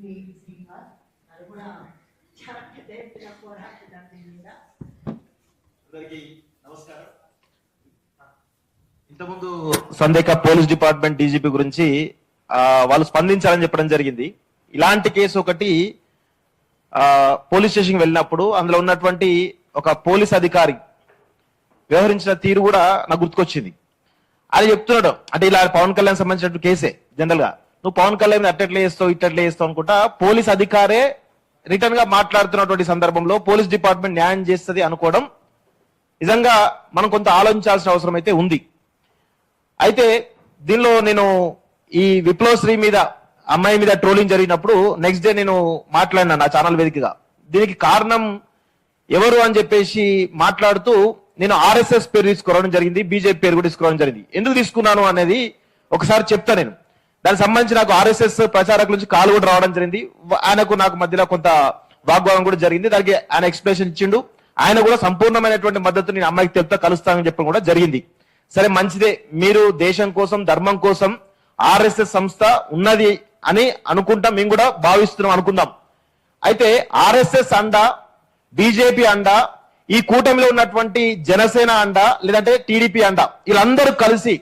శ్రీనివాస్ అది కూడా చాలా పెద్ద ఎత్తున పోరాడుతున్నారు దీని మీద. అందరికీ నమస్కారం. ఇంతకుముందు సందేక పోలీస్ డిపార్ట్మెంట్ డీజీపీ గురించి వాళ్ళు స్పందించాలని చెప్పడం జరిగింది. ఇలాంటి కేసు ఒకటి పోలీస్ స్టేషన్ వెళ్ళినప్పుడు అందులో ఉన్నటువంటి ఒక పోలీస్ అధికారి వ్యవహరించిన తీరు కూడా నాకు గుర్తుకొచ్చింది. అది చెప్తున్నాడు, అంటే ఇలా పవన్ కళ్యాణ్ సంబంధించిన కేసే. జనరల్ గా నువ్వు పవన్ కళ్యాణ్ అట్టెట్లే చేస్తావు ఇట్టట్లే చేస్తావు అనుకుంటా పోలీస్ అధికారే రిటర్న్ గా మాట్లాడుతున్నటువంటి సందర్భంలో పోలీస్ డిపార్ట్మెంట్ న్యాయం చేస్తుంది అనుకోవడం నిజంగా మనం కొంత ఆలోచించాల్సిన అవసరం అయితే ఉంది. అయితే దీనిలో నేను ఈ విప్లవశ్రీ మీద అమ్మాయి మీద ట్రోలింగ్ జరిగినప్పుడు నెక్స్ట్ డే నేను మాట్లాడినా నా ఛానల్ వేదికగా. దీనికి కారణం ఎవరు అని చెప్పేసి మాట్లాడుతూ నేను ఆర్ఎస్ఎస్ పేరు తీసుకురావడం జరిగింది, బీజేపీ పేరు కూడా తీసుకురావడం జరిగింది. ఎందుకు తీసుకున్నాను అనేది ఒకసారి చెప్తా. నేను దానికి సంబంధించి నాకు ఆర్ఎస్ఎస్ ప్రచారకుల నుంచి కాల్ కూడా రావడం జరిగింది. ఆయనకు నాకు మధ్యలో కొంత వాగ్వాదం కూడా జరిగింది. దానికి ఆయన ఎక్స్ప్లెనేషన్ ఇచ్చిండు. ఆయన కూడా సంపూర్ణమైనటువంటి మద్దతు నేను అమ్మాయికి చెప్తా కలుస్తానని చెప్పడం కూడా జరిగింది. సరే మంచిదే, మీరు దేశం కోసం ధర్మం కోసం ఆర్ఎస్ఎస్ సంస్థ ఉన్నది అని అనుకుంటాం, మేము కూడా భావిస్తున్నాం అనుకుందాం. అయితే ఆర్ఎస్ఎస్ అండ, బీజేపీ అండ, ఈ కూటమిలో ఉన్నటువంటి జనసేన అండ, లేదంటే టీడీపీ అండ, వీళ్ళందరూ కలిసి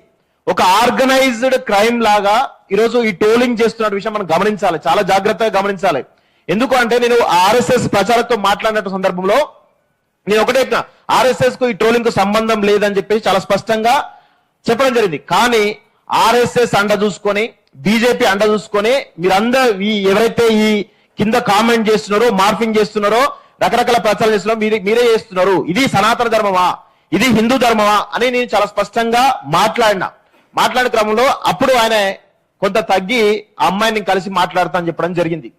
ఒక ఆర్గనైజ్డ్ క్రైమ్ లాగా ఈరోజు ఈ ట్రోలింగ్ చేస్తున్న విషయం మనం గమనించాలి, చాలా జాగ్రత్తగా గమనించాలి. ఎందుకు అంటే నేను ఆర్ఎస్ఎస్ ప్రచారంతో మాట్లాడిన సందర్భంలో నేను ఒకటే చెప్పిన, ఆర్ఎస్ఎస్ కు ఈ ట్రోలింగ్ కు సంబంధం లేదని చెప్పేసి చాలా స్పష్టంగా చెప్పడం జరిగింది. కానీ ఆర్ఎస్ఎస్ అండ చూసుకొని బీజేపీ అండ చూసుకొని మీరందరూ ఎవరైతే ఈ కింద కామెంట్ చేస్తున్నారో, మార్ఫింగ్ చేస్తున్నారో, రకరకాల ప్రచారం చేస్తున్నారో మీరే చేస్తున్నారు. ఇది సనాతన ధర్మమా, ఇది హిందూ ధర్మమా అని నేను చాలా స్పష్టంగా మాట్లాడిన క్రమంలో అప్పుడు ఆయన కొంత తగ్గి ఆ అమ్మాయిని కలిసి మాట్లాడతా అని చెప్పడం జరిగింది.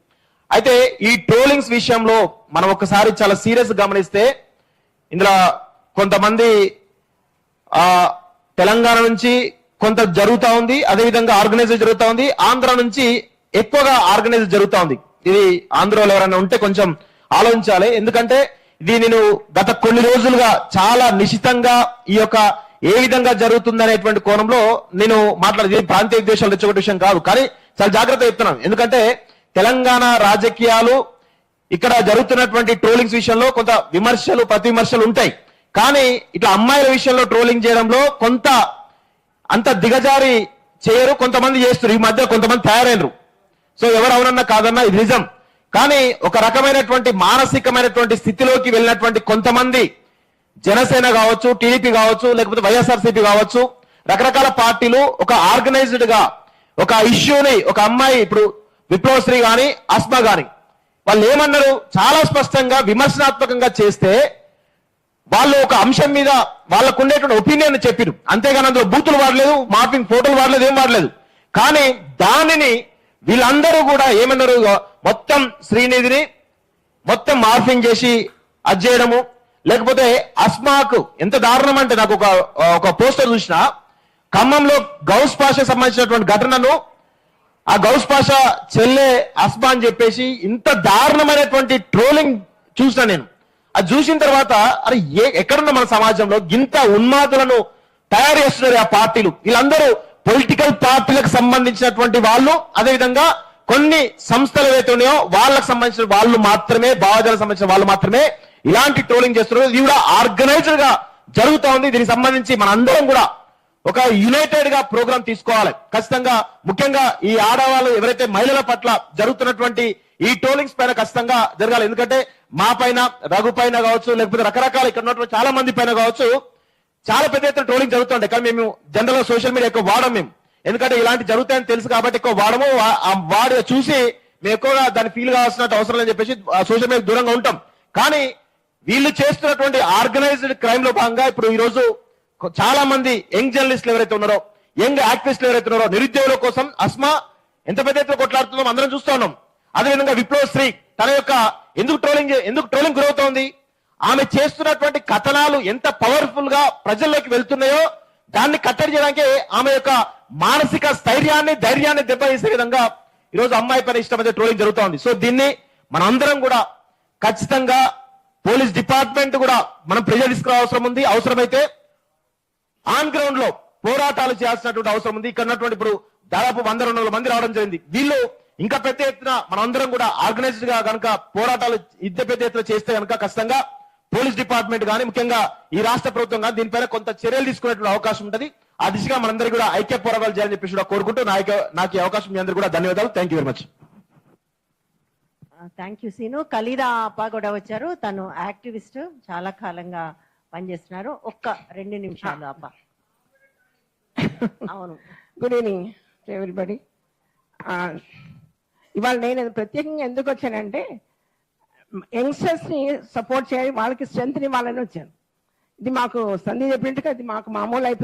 అయితే ఈ ట్రోలింగ్స్ విషయంలో మనం ఒకసారి చాలా సీరియస్ గమనిస్తే ఇందులో కొంతమంది తెలంగాణ నుంచి కొంత జరుగుతా ఉంది, అదేవిధంగా ఆర్గనైజ్ జరుగుతా ఉంది. ఆంధ్ర నుంచి ఎక్కువగా ఆర్గనైజ్ జరుగుతా ఉంది. ఇది ఆంధ్రలో ఎవరైనా ఉంటే కొంచెం ఆలోచించాలి. ఎందుకంటే ఇది నేను గత కొన్ని రోజులుగా చాలా నిశితంగా ఈ యొక్క ఏ విధంగా జరుగుతుంది అనేటువంటి కోణంలో నేను మాట్లాడేది ప్రాంతీయ విద్వేషాలు తెచ్చే విషయం కాదు, కానీ చాలా జాగ్రత్త చెప్తున్నాను. ఎందుకంటే తెలంగాణ రాజకీయాలు ఇక్కడ జరుగుతున్నటువంటి ట్రోలింగ్స్ విషయంలో కొంత విమర్శలు ప్రతి విమర్శలు ఉంటాయి. కానీ ఇట్లా అమ్మాయిల విషయంలో ట్రోలింగ్ చేయడంలో కొంత అంత దిగజారి చేయరు, కొంతమంది చేస్తారు. ఈ మధ్య కొంతమంది తయారైనరు. సో ఎవరు అవునన్నా కాదన్నా ఇది నిజం. కానీ ఒక రకమైనటువంటి మానసికమైనటువంటి స్థితిలోకి వెళ్ళినటువంటి కొంతమంది జనసేన కావచ్చు, టీడీపీ కావచ్చు, లేకపోతే వైఎస్ఆర్సీపీ కావచ్చు, రకరకాల పార్టీలు ఒక ఆర్గనైజ్డ్ గా ఒక ఇష్యూని, ఒక అమ్మాయి ఇప్పుడు విప్లవశ్రీ గాని అస్మా గాని వాళ్ళు ఏమన్నారు, చాలా స్పష్టంగా విమర్శనాత్మకంగా చేస్తే వాళ్ళు ఒక అంశం మీద వాళ్ళకు ఉండేటువంటి ఒపీనియన్ చెప్పారు. అంతేగాని అందులో బూతులు వాడలేదు, మార్పింగ్ ఫోటోలు వాడలేదు, ఏం వాడలేదు. కానీ దానిని వీళ్ళందరూ కూడా ఏమన్నారు, మొత్తం శ్రీనిధిని మొత్తం మార్ఫింగ్ చేసి అది చేయడము. లేకపోతే అస్మాకు ఎంత దారుణం అంటే నాకు ఒక పోస్టర్ చూసిన, ఖమ్మంలో గౌస్ పాషా సంబంధించినటువంటి ఘటనను ఆ గౌస్ పాషా చెల్లె అస్మా అని చెప్పేసి ఇంత దారుణమైనటువంటి ట్రోలింగ్ చూసిన నేను. అది చూసిన తర్వాత అరే ఎక్కడున్న మన సమాజంలో గింత ఉన్మాదులను తయారు చేస్తున్నారు ఆ పార్టీలు. వీళ్ళందరూ పొలిటికల్ పార్టీలకు సంబంధించినటువంటి వాళ్ళు, అదేవిధంగా కొన్ని సంస్థలు ఏవైతే ఉన్నాయో వాళ్ళకు సంబంధించిన వాళ్ళు మాత్రమే, భావజాలకు సంబంధించిన వాళ్ళు మాత్రమే ఇలాంటి ట్రోలింగ్ చేస్తున్నారు. ఇది కూడా ఆర్గనైజ్డ్ గా జరుగుతూ ఉంది. దీనికి సంబంధించి మనందరం కూడా ఒక యునైటెడ్ గా ప్రోగ్రామ్ తీసుకోవాలి ఖచ్చితంగా. ముఖ్యంగా ఈ ఆడవాళ్ళు ఎవరైతే మహిళల పట్ల జరుగుతున్నటువంటి ఈ ట్రోలింగ్స్ పైన ఖచ్చితంగా జరగాలి. ఎందుకంటే మా పైన, రఘు పైన కావచ్చు, లేకపోతే రకరకాల ఇక్కడ ఉన్నటువంటి చాలా మంది పైన కావచ్చు, చాలా పెద్ద ఎత్తున ట్రోలింగ్ జరుగుతుండే. కానీ మేము జనరల్ గా సోషల్ మీడియా ఎక్కువ వాడము మేము, ఎందుకంటే ఇలాంటి జరుగుతాయని తెలుసు కాబట్టి ఎక్కువ వాడము. వాడి చూసి మేము ఎక్కువగా దాన్ని ఫీల్ కావాల్సిన అవసరం లేదని చెప్పేసి సోషల్ మీడియా దూరంగా ఉంటాం. కానీ వీళ్ళు చేస్తున్నటువంటి ఆర్గనైజ్డ్ క్రైమ్ లో భాగంగా ఇప్పుడు ఈ రోజు చాలా మంది యంగ్ జర్నలిస్టులు ఎవరైతే ఉన్నారో, యంగ్ యాక్టివిస్టులు ఎవరైతే ఉన్నారో, నిరుద్యోగుల కోసం అస్మా ఎంత పెద్ద ఎత్తున కొట్లాడుతుందో అందరం చూస్తూ ఉన్నాం. అదేవిధంగా విప్లవశ్రీ తన యొక్క ఎందుకు ట్రోలింగ్ గురవుతోంది, ఆమె చేస్తున్నటువంటి కథనాలు ఎంత పవర్ఫుల్ గా ప్రజల్లోకి వెళ్తున్నాయో దాన్ని కట్టడి చేయడానికి ఆమె యొక్క మానసిక స్థైర్యాన్ని, ధైర్యాన్ని దెబ్బతీసే విధంగా ఈరోజు అమ్మాయి పైన ఇష్టమైన ట్రోలింగ్ జరుగుతూ ఉంది. సో దీన్ని మనందరం కూడా ఖచ్చితంగా పోలీస్ డిపార్ట్మెంట్ కూడా మనం ప్రెజర్ తీసుకురావాల్సిన అవసరం ఉంది. అవసరమైతే ఆన్ గ్రౌండ్ లో పోరాటాలు చేయాల్సినటువంటి అవసరం ఉంది. ఇక్కడ ఉన్నటువంటి ఇప్పుడు దాదాపు 100-200 మంది రావడం జరిగింది. వీళ్ళు ఇంకా పెద్ద ఎత్తున మనందరం కూడా ఆర్గనైజ్డ్ గా కనుక పోరాటాలు ఇంత పెద్ద ఎత్తున చేస్తే కనుక ఖచ్చితంగా పోలీస్ డిపార్ట్మెంట్ కానీ ముఖ్యంగా ఈ రాష్ట్ర ప్రభుత్వం కానీ దీనిపైన కొంత చర్యలు తీసుకునేటువంటి అవకాశం ఉంటది. ఆ దిశగా మనందరికీ కూడా ఐక్య పోరాటాలు చేయాలని చెప్పేసి కూడా కోరుకుంటూ నాకు ఈ అవకాశం మీ అందరూ కూడా ధన్యవాదాలు. Thank you very much. Thank you Seenu. Khalida అప్ప కూడా వచ్చారు. తను యాక్టివిస్ట్, చాలా కాలంగా పనిచేస్తున్నారు. ఒక్క 2 నిమిషాలు అప్ప. అవును, గుడ్ ఈవినింగ్ ఎవ్రీబడి. ఇవాళ నేను ప్రత్యేకంగా ఎందుకు వచ్చానంటే యంగ్స్టర్స్ ని సపోర్ట్ చేయాలి, వాళ్ళకి స్ట్రెంగ్త్ ఇవ్వాలని వచ్చాను. ఇది మాకు సంధి చెప్పినట్టుగా ఇది మాకు మామూలు అయిపోయింది.